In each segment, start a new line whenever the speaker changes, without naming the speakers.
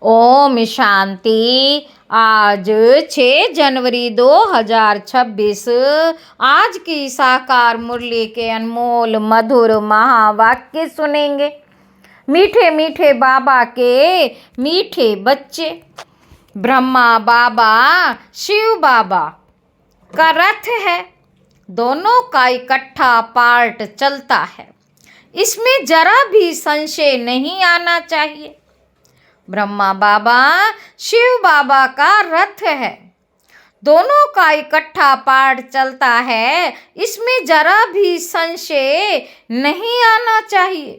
ओम शांति। आज 6 जनवरी 2026। आज की साकार मुरली के अनमोल मधुर महावाक्य सुनेंगे। मीठे मीठे बाबा के मीठे बच्चे। ब्रह्मा बाबा शिव बाबा का रथ है, दोनों का इकट्ठा पार्ट चलता है, इसमें जरा भी संशय नहीं आना चाहिए। ब्रह्मा बाबा शिव बाबा का रथ है, दोनों का इकट्ठा पार्ट चलता है, इसमें जरा भी संशय नहीं आना चाहिए।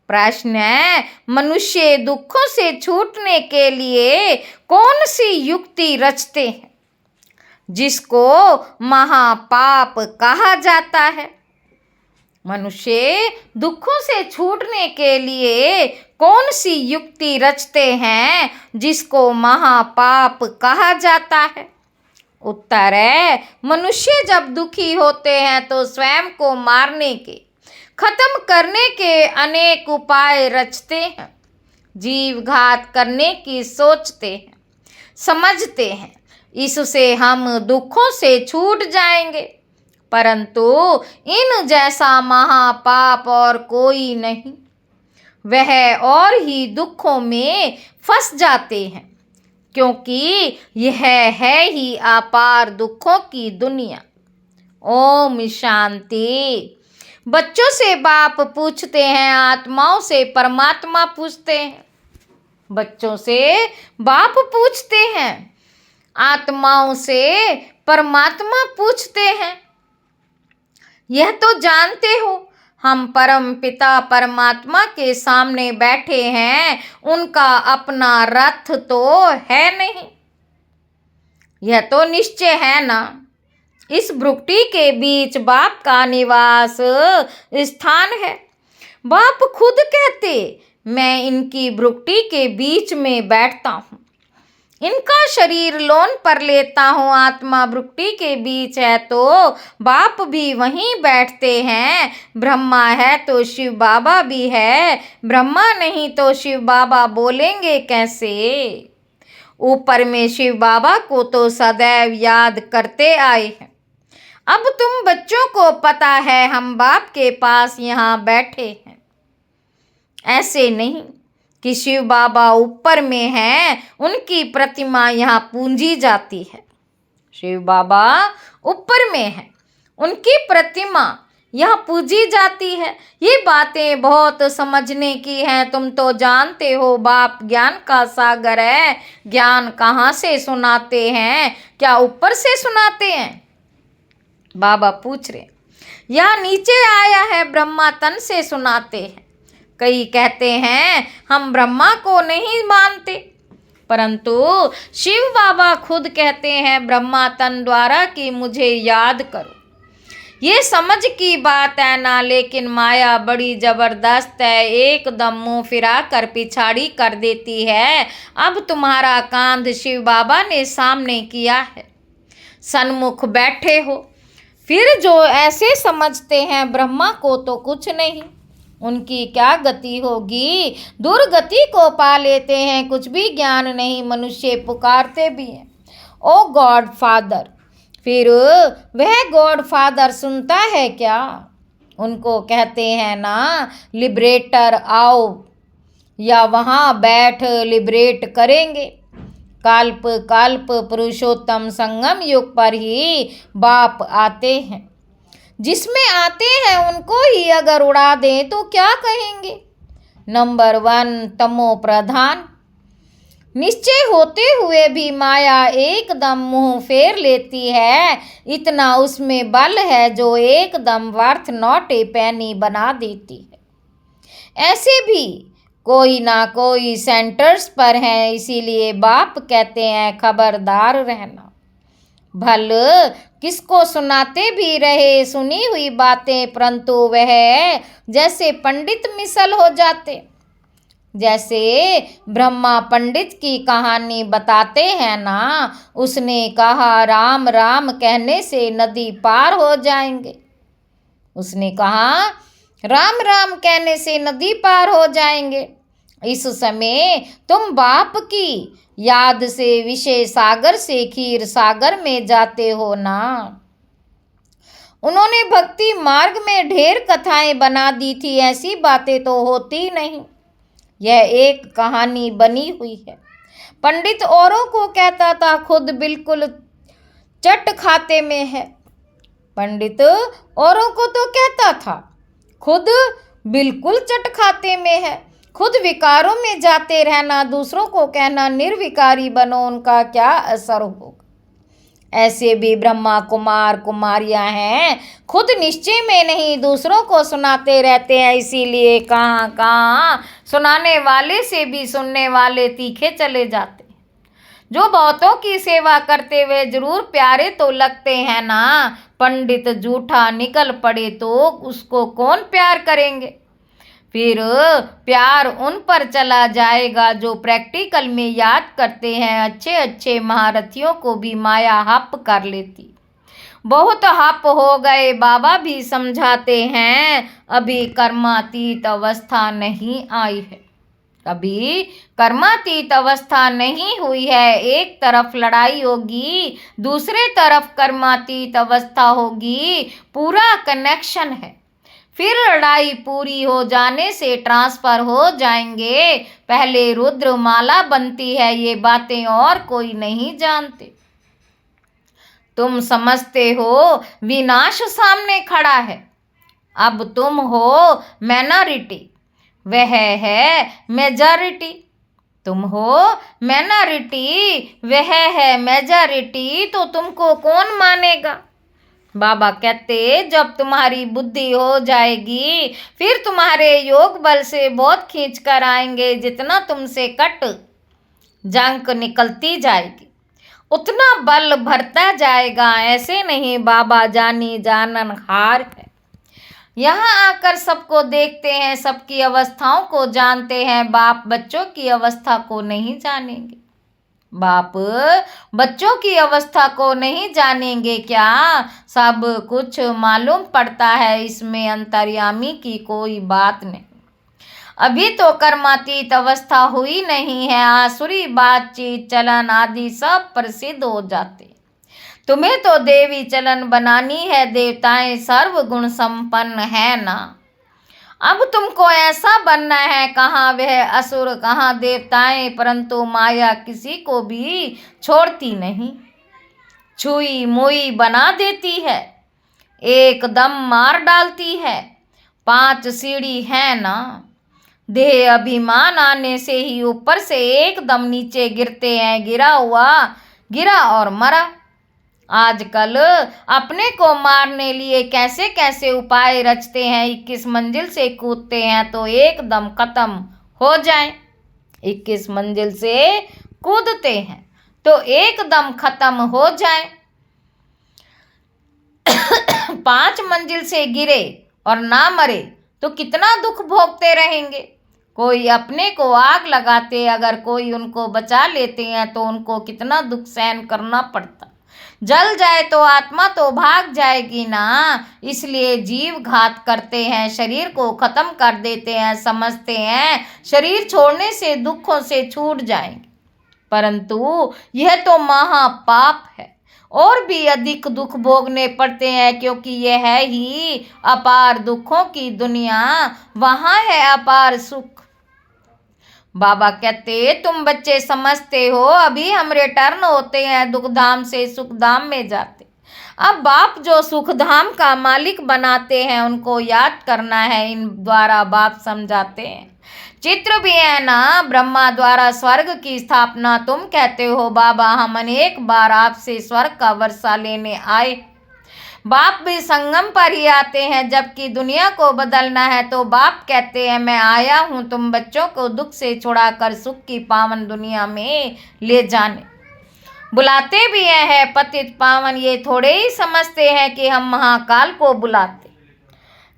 प्रश्न है, मनुष्य दुखों से छूटने के लिए कौन सी युक्ति रचते हैं जिसको महापाप कहा जाता है? मनुष्य दुखों से छूटने के लिए कौन सी युक्ति रचते हैं जिसको महापाप कहा जाता है? उत्तर है, मनुष्य जब दुखी होते हैं तो स्वयं को मारने के, खत्म करने के अनेक उपाय रचते हैं, जीव घात करने की सोचते हैं, समझते हैं इससे हम दुखों से छूट जाएंगे। परंतु इन जैसा महापाप और कोई नहीं, वह और ही दुखों में फंस जाते हैं, क्योंकि यह है ही अपार दुखों की दुनिया। ओम शांति। बच्चों से बाप पूछते हैं, आत्माओं से परमात्मा पूछते हैं। बच्चों से बाप पूछते हैं, आत्माओं से परमात्मा पूछते हैं। यह तो जानते हो, हम परम पिता परमात्मा के सामने बैठे हैं, उनका अपना रथ तो है नहीं। यह तो निश्चय है ना। इस भ्रुकुटी के बीच बाप का निवास स्थान है। बाप खुद कहते, मैं इनकी भ्रुकुटी के बीच में बैठता हूँ, इनका शरीर लोन पर लेता हूँ। आत्मा भ्रुकुटी के बीच है तो बाप भी वहीं बैठते हैं। ब्रह्मा है तो शिव बाबा भी है, ब्रह्मा नहीं तो शिव बाबा बोलेंगे कैसे? ऊपर में शिव बाबा को तो सदैव याद करते आए हैं। अब तुम बच्चों को पता है हम बाप के पास यहाँ बैठे हैं। ऐसे नहीं कि शिव बाबा ऊपर में हैं, उनकी प्रतिमा यहाँ पूजी जाती है। शिव बाबा ऊपर में है, उनकी प्रतिमा यहाँ पूजी जाती है। ये बातें बहुत समझने की हैं। तुम तो जानते हो बाप ज्ञान का सागर है। ज्ञान कहाँ से सुनाते हैं? क्या ऊपर से सुनाते हैं? बाबा पूछ रहे, यह नीचे आया है, ब्रह्मा तन से सुनाते हैं। कई कहते हैं हम ब्रह्मा को नहीं मानते, परंतु शिव बाबा खुद कहते हैं ब्रह्मा तन द्वारा कि मुझे याद करो। ये समझ की बात है ना, लेकिन माया बड़ी जबरदस्त है, एकदम मुंह फिरा कर पिछाड़ी कर देती है। अब तुम्हारा कांध शिव बाबा ने सामने किया है, सन्मुख बैठे हो, फिर जो ऐसे समझते हैं ब्रह्मा को तो कुछ नहीं, उनकी क्या गति होगी? दुर्गति को पा लेते हैं, कुछ भी ज्ञान नहीं। मनुष्य पुकारते भी हैं, ओ गॉड फादर, फिर वह गॉड फादर सुनता है क्या? उनको कहते हैं ना लिबरेटर आओ, या वहाँ बैठ लिबरेट करेंगे। कल्प कल्प पुरुषोत्तम संगम युग पर ही बाप आते हैं। जिसमें आते हैं उनको ही अगर उड़ा दें तो क्या कहेंगे? नंबर 1 तमो प्रधान। निश्चय होते हुए भी माया एकदम मुंह फेर लेती है। इतना उसमें बल है जो एकदम वर्थ नॉट ए पेनी बना देती है। ऐसे भी कोई ना कोई सेंटर्स पर हैं, इसीलिए बाप कहते हैं खबरदार रहना। भल किसको सुनाते भी रहे सुनी हुई बातें, परंतु वह जैसे पंडित मिसल हो जाते। जैसे ब्रह्मा पंडित की कहानी बताते हैं ना, उसने कहा राम राम कहने से नदी पार हो जाएंगे। उसने कहा राम राम कहने से नदी पार हो जाएंगे। इस समय तुम बाप की याद से विषय सागर से क्षीर सागर में जाते हो ना। उन्होंने भक्ति मार्ग में ढेर कथाएं बना दी थी, ऐसी बातें तो होती नहीं। यह एक कहानी बनी हुई है। पंडित औरों को कहता था, खुद बिल्कुल चट खाते में है। पंडित औरों को तो कहता था, खुद बिल्कुल चट खाते में है। खुद विकारों में जाते रहना, दूसरों को कहना निर्विकारी बनो, उनका क्या असर होगा। ऐसे भी ब्रह्मा कुमार कुमारियां हैं, खुद निश्चय में नहीं, दूसरों को सुनाते रहते हैं। इसीलिए कहाँ कहाँ सुनाने वाले से भी सुनने वाले तीखे चले जाते। जो बहुतों की सेवा करते हुए जरूर प्यारे तो लगते हैं ना, पंडित झूठा निकल पड़े तो उसको कौन प्यार करेंगे। फिर प्यार उन पर चला जाएगा जो प्रैक्टिकल में याद करते हैं। अच्छे अच्छे महारथियों को भी माया हप कर लेती। बहुत हप हो गए, बाबा भी समझाते हैं, अभी कर्मातीत अवस्था नहीं आई है। कभी कर्मातीत अवस्था नहीं हुई है। एक तरफ लड़ाई होगी, दूसरे तरफ कर्मातीत अवस्था होगी, पूरा कनेक्शन है। फिर लड़ाई पूरी हो जाने से ट्रांसफर हो जाएंगे। पहले रुद्र माला बनती है, ये बातें और कोई नहीं जानते। तुम समझते हो विनाश सामने खड़ा है। अब तुम हो माइनॉरिटी, वह है मेजॉरिटी। तुम हो माइनॉरिटी, वह है मेजॉरिटी, तो तुमको कौन मानेगा। बाबा कहते, जब तुम्हारी बुद्धि हो जाएगी, फिर तुम्हारे योग बल से बहुत खींच कर आएंगे। जितना तुमसे कट जंक निकलती जाएगी, उतना बल भरता जाएगा। ऐसे नहीं, बाबा जानी जाननहार है। यहाँ आकर सबको देखते हैं, सबकी अवस्थाओं को जानते हैं। बाप बच्चों की अवस्था को नहीं जानेंगे। बाप बच्चों की अवस्था को नहीं जानेंगे क्या। सब कुछ मालूम पड़ता है, इसमें अंतर्यामी की कोई बात नहीं। अभी तो कर्मातीत अवस्था हुई नहीं है। आसुरी बातचीत चलन आदि सब प्रसिद्ध हो जाते। तुम्हें तो देवी चलन बनानी है, देवताएं सर्व गुण संपन्न है ना। अब तुमको ऐसा बनना है, कहाँ वह असुर कहाँ देवताएं, परंतु माया किसी को भी छोड़ती नहीं। छुई मुई बना देती है, एकदम मार डालती है। 5 सीढ़ी है ना। देह अभिमान आने से ही ऊपर से एकदम नीचे गिरते हैं। गिरा और मरा। आजकल अपने को मारने लिए कैसे कैसे उपाय रचते हैं। 21 मंजिल से कूदते हैं तो एकदम खत्म हो जाए। 21 मंजिल से कूदते हैं तो एकदम खत्म हो जाए। 5 मंजिल से गिरे और ना मरे तो कितना दुख भोगते रहेंगे। कोई अपने को आग लगाते, अगर कोई उनको बचा लेते हैं तो उनको कितना दुख सहन करना पड़ता। जल जाए तो आत्मा तो भाग जाएगी ना। इसलिए जीव घात करते हैं, शरीर को खत्म कर देते हैं। समझते हैं शरीर छोड़ने से दुखों से छूट जाएंगे, परंतु यह तो महापाप है। और भी अधिक दुख भोगने पड़ते हैं, क्योंकि यह है ही अपार दुखों की दुनिया, वहाँ है अपार सुख। बाबा कहते, तुम बच्चे समझते हो, अभी हम रिटर्न होते हैं दुखधाम से सुखधाम में जाते। अब बाप जो सुखधाम का मालिक बनाते हैं उनको याद करना है। इन द्वारा बाप समझाते हैं। चित्र भी है ना, ब्रह्मा द्वारा स्वर्ग की स्थापना। तुम कहते हो बाबा हम अनेक बार आपसे स्वर्ग का वर्षा लेने आए। बाप भी संगम पर ही आते हैं, जबकि दुनिया को बदलना है तो बाप कहते हैं मैं आया हूँ तुम बच्चों को दुख से छुड़ाकर सुख की पावन दुनिया में ले जाने। बुलाते भी है पतित पावन। ये थोड़े ही समझते हैं कि हम महाकाल को बुलाते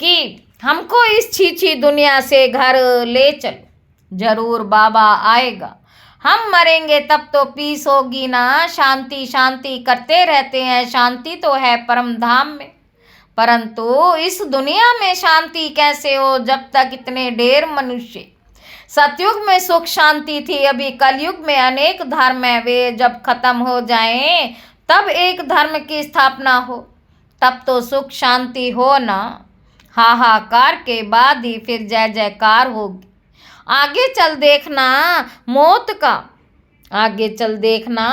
कि हमको इस छीछी दुनिया से घर ले चलो। जरूर बाबा आएगा, हम मरेंगे तब तो पीस होगी ना। शांति शांति करते रहते हैं, शांति तो है परम धाम में, परंतु इस दुनिया में शांति कैसे हो जब तक इतने ढेर मनुष्य सतयुग में सुख शांति थी, अभी कलयुग में अनेक धर्म है, वे जब खत्म हो जाएं तब एक धर्म की स्थापना हो, तब तो सुख शांति हो ना। हाहाकार के बाद ही फिर जय जयकार होगी। आगे चल देखना मौत का आगे चल देखना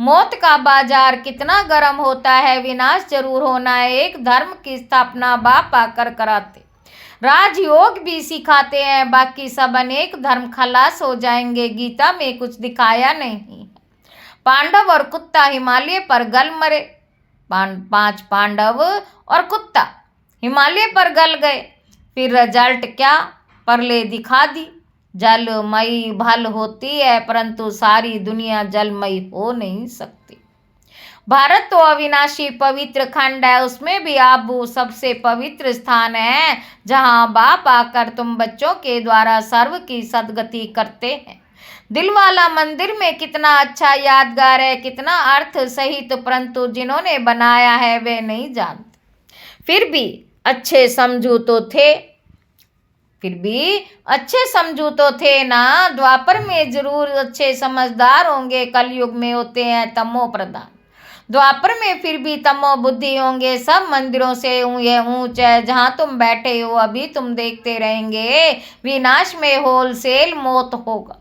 मौत का बाजार कितना गर्म होता है। विनाश जरूर होना है, एक धर्म की स्थापना बाप आकर कराते, राजयोग भी सिखाते हैं, बाकी सब अनेक धर्म खलास हो जाएंगे। गीता में कुछ दिखाया नहीं है। पांडव और कुत्ता हिमालय पर गल मरे। 5 पांडव और कुत्ता हिमालय पर गल गए, फिर रिजल्ट क्या, परले दिखा दी। जलमयी भल होती है, परंतु सारी दुनिया जलमयी हो नहीं सकती। भारत तो अविनाशी पवित्र खंड है, उसमें भी आबू सबसे पवित्र स्थान है, जहां बाप आकर तुम बच्चों के द्वारा सर्व की सदगति करते हैं। दिलवाला मंदिर में कितना अच्छा यादगार है, कितना अर्थ सहित, परंतु जिन्होंने बनाया है वे नहीं जानते। फिर भी अच्छे समझू तो थे ना। द्वापर में जरूर अच्छे समझदार होंगे, कलयुग में होते हैं तमो प्रधान। द्वापर में फिर भी तमो बुद्धि होंगे। सब मंदिरों से यह ऊंच है, जहां तुम बैठे हो अभी तुम देखते रहेंगे। विनाश में होलसेल मौत होगा,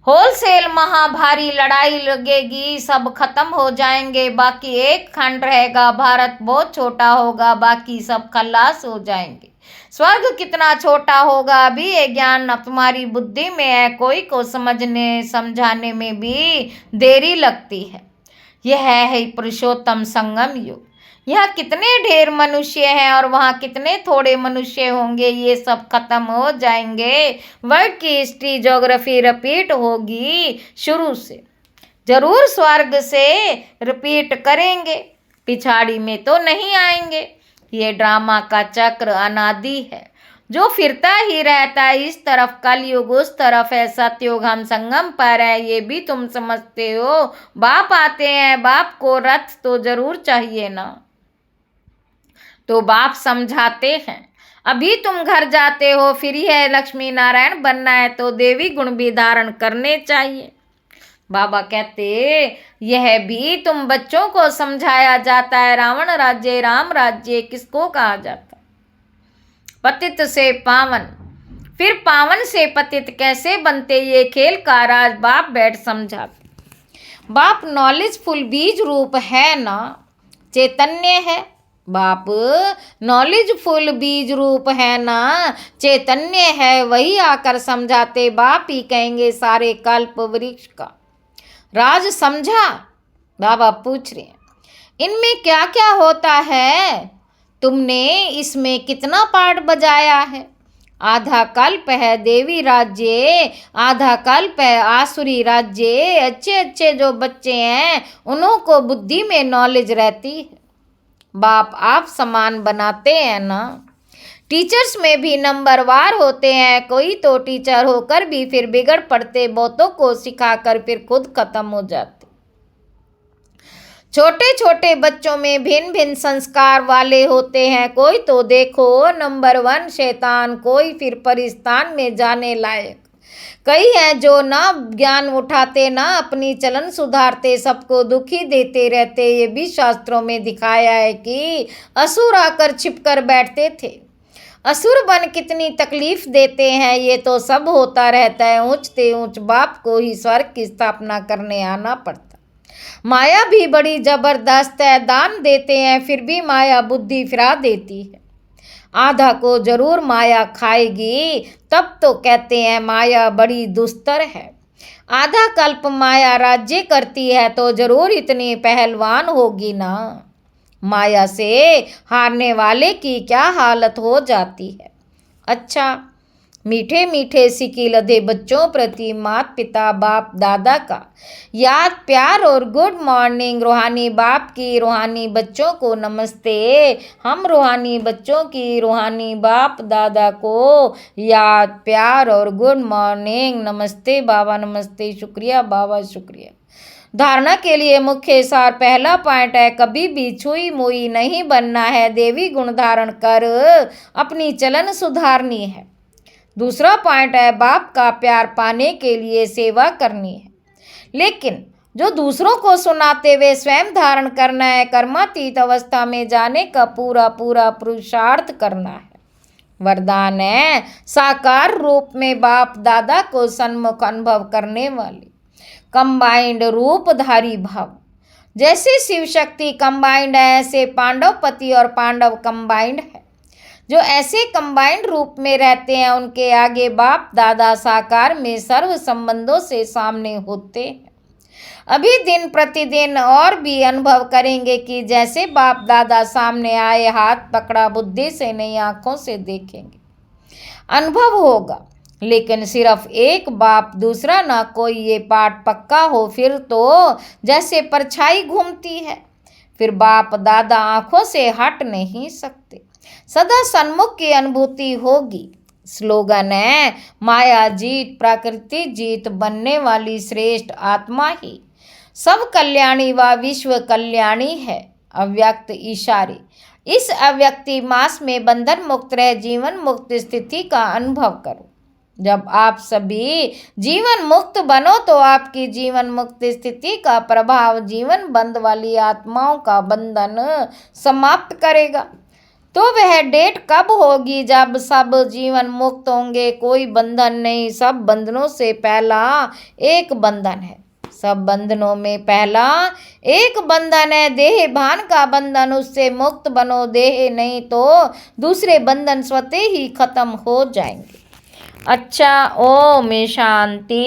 होलसेल महाभारी लड़ाई लगेगी, सब खत्म हो जाएंगे, बाकी एक खंड रहेगा। भारत बहुत छोटा होगा, बाकी सब खलास हो जाएंगे। स्वर्ग कितना छोटा होगा, अभी ये ज्ञान तुम्हारी बुद्धि में है, कोई को समझने समझाने में भी देरी लगती है। यह है पुरुषोत्तम संगम युग। यहाँ कितने ढेर मनुष्य हैं और वहाँ कितने थोड़े मनुष्य होंगे, ये सब खत्म हो जाएंगे। वर्ल्ड की हिस्ट्री ज्योग्राफी रिपीट होगी शुरू से, जरूर स्वर्ग से रिपीट करेंगे, पिछाड़ी में तो नहीं आएंगे। ये ड्रामा का चक्र अनादि है, जो फिरता ही रहता है। इस तरफ कलयुग, उस तरफ है सतयुग, हम संगम पर है, ये भी तुम समझते हो। बाप आते हैं, बाप को रथ तो जरूर चाहिए ना, तो बाप समझाते हैं। अभी तुम घर जाते हो, फिर है लक्ष्मी नारायण बनना है तो देवी गुण भी धारण करने चाहिए। बाबा कहते यह भी तुम बच्चों को समझाया जाता है। रावण राज्य राम राज्य किसको कहा जाता? पतित से पावन, फिर पावन से पतित कैसे बनते, ये खेल का राज बाप बैठ समझाते। बाप नॉलेजफुल बीज रूप है ना, चैतन्य है। बाप नॉलेजफुल बीज रूप है ना, चैतन्य है, वही आकर समझाते। बाप ही कहेंगे सारे कल्प वृक्ष का राज समझा। बाबा पूछ रहे हैं इनमें क्या क्या होता है, तुमने इसमें कितना पार्ट बजाया है? आधा कल्प है देवी राज्य, आधा कल्प है आसुरी राज्य। अच्छे अच्छे जो बच्चे हैं उन्हों को बुद्धि में नॉलेज रहती है, बाप आप समान बनाते हैं ना। टीचर्स में भी नंबरवार होते हैं, कोई तो टीचर होकर भी फिर बिगड़ पड़ते, बहुतों को सिखाकर फिर खुद खत्म हो जाते। छोटे छोटे बच्चों में भिन्न भिन्न संस्कार वाले होते हैं, कोई तो देखो नंबर 1 शैतान, कोई फिर परिस्तान में जाने लायक। कई हैं जो ना ज्ञान उठाते ना अपनी चलन सुधारते, सबको दुखी देते रहते। ये भी शास्त्रों में दिखाया है कि असुर आकर छिपकर बैठते थे। असुर बन कितनी तकलीफ देते हैं, ये तो सब होता रहता है। ऊंचते ऊंच बाप को ही स्वर्ग की स्थापना करने आना पड़ता। माया भी बड़ी जबरदस्त है, दान देते हैं फिर भी माया बुद्धि फिरा देती है। आधा को जरूर माया खाएगी, तब तो कहते हैं माया बड़ी दुस्तर है। आधा कल्प माया राज्य करती है तो जरूर इतनी पहलवान होगी ना। माया से हारने वाले की क्या हालत हो जाती है। अच्छा, मीठे मीठे सिकी लदे बच्चों प्रति माता पिता बाप दादा का याद प्यार और गुड मॉर्निंग। रूहानी बाप की रूहानी बच्चों को नमस्ते। हम रूहानी बच्चों की रूहानी बाप दादा को याद प्यार और गुड मॉर्निंग। नमस्ते बाबा, नमस्ते, शुक्रिया बाबा, शुक्रिया। धारणा के लिए मुख्य सार पहला पॉइंट है, कभी भी छुई मुई नहीं बनना है, देवी गुण धारण कर अपनी चलन सुधारनी है। दूसरा पॉइंट है बाप का प्यार पाने के लिए सेवा करनी है, लेकिन जो दूसरों को सुनाते हुए स्वयं धारण करना है, कर्मातीत अवस्था में जाने का पूरा पूरा पुरुषार्थ करना है। वरदान है साकार रूप में बाप दादा को सन्मुख अनुभव करने वाले कंबाइंड रूपधारी भाव। जैसे शिव शक्ति कंबाइंड है, ऐसे पांडवपति और पांडव कंबाइंड है। जो ऐसे कंबाइंड रूप में रहते हैं उनके आगे बाप दादा साकार में सर्व संबंधों से सामने होते हैं। अभी दिन प्रतिदिन और भी अनुभव करेंगे कि जैसे बाप दादा सामने आए, हाथ पकड़ा, बुद्धि से नहीं आंखों से देखेंगे, अनुभव होगा। लेकिन सिर्फ एक बाप दूसरा ना कोई, ये पाठ पक्का हो फिर तो जैसे परछाई घूमती है, फिर बाप दादा आंखों से हट नहीं सकते, सदा सन्मुख की अनुभूति होगी। स्लोगन है माया जीत प्रकृति जीत, बनने वाली श्रेष्ठ आत्मा ही सब कल्याणी व विश्व कल्याणी है। अव्यक्त इशारे। इस अव्यक्ति मास में बंधन मुक्त रह जीवन मुक्त स्थिति का अनुभव करो। जब आप सभी जीवन मुक्त बनो तो आपकी जीवन मुक्त स्थिति का प्रभाव जीवन बंद वाली आत्माओं का बंधन समाप्त करेगा। तो वह डेट कब होगी जब सब जीवन मुक्त होंगे? कोई बंधन नहीं, सब बंधनों से पहला एक बंधन है। सब बंधनों में पहला एक बंधन है देह भान का बंधन, उससे मुक्त बनो। देह नहीं तो दूसरे बंधन स्वतः ही खत्म हो जाएंगे। अच्छा, ओम शांति।